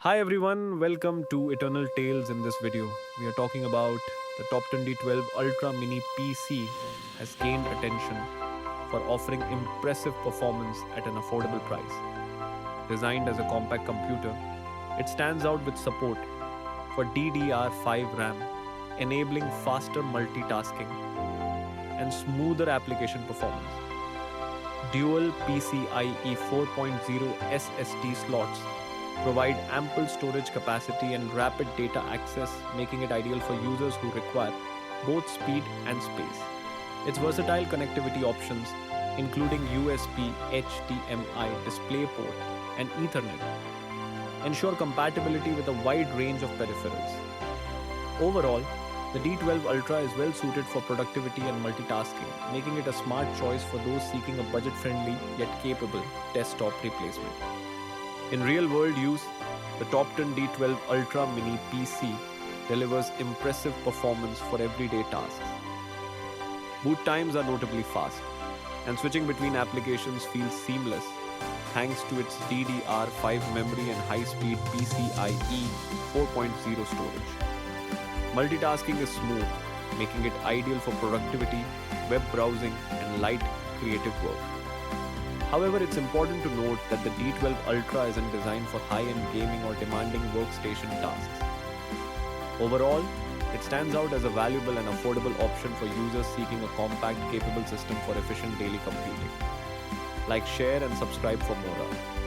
Hi everyone, welcome to Eternal Tales. In this video, we are talking about the Topton D12 Ultra Mini PC has gained attention for offering impressive performance at an affordable price. Designed as a compact computer, it stands out with support for DDR5 RAM, enabling faster multitasking and smoother application performance. Dual PCIe 4.0 SSD slots provide ample storage capacity and rapid data access, making it ideal for users who require both speed and space. Its versatile connectivity options, including USB, HDMI, DisplayPort, and Ethernet, ensure compatibility with a wide range of peripherals. Overall, the D12 Ultra is well suited for productivity and multitasking, making it a smart choice for those seeking a budget-friendly yet capable desktop replacement. In real-world use, the Topton D12 Ultra Mini PC delivers impressive performance for everyday tasks. Boot times are notably fast, and switching between applications feels seamless thanks to its DDR5 memory and high-speed PCIe 4.0 storage. Multitasking is smooth, making it ideal for productivity, web browsing, and light creative work. However, it's important to note that the D12 Ultra isn't designed for high-end gaming or demanding workstation tasks. Overall, it stands out as a valuable and affordable option for users seeking a compact, capable system for efficient daily computing. Like, share, and subscribe for more.